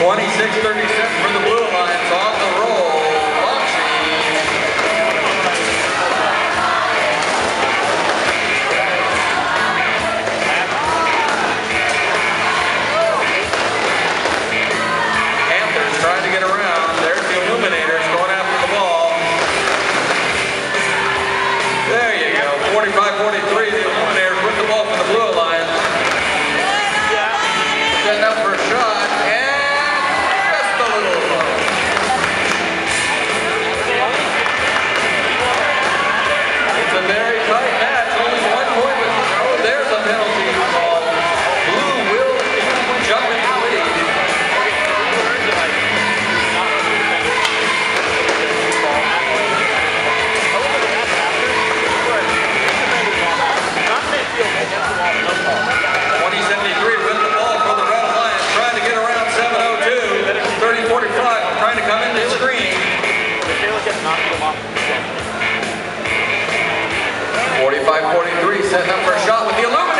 26-37 for the Blue Alliance on the roll. Panthers trying to get around. There's the Illuminators going after the ball. There you go. 45-43. The Illuminators with the ball for the Blue Alliance. Setting up for a shot. A very tight match, only 1 point, but oh, there's a penalty call. Blue will jump into the lead. With the ball for the Red Alliance, trying to get around 7:02, 30-45, trying to come into the screen. 45-43, setting up for a shot with the Illuminators.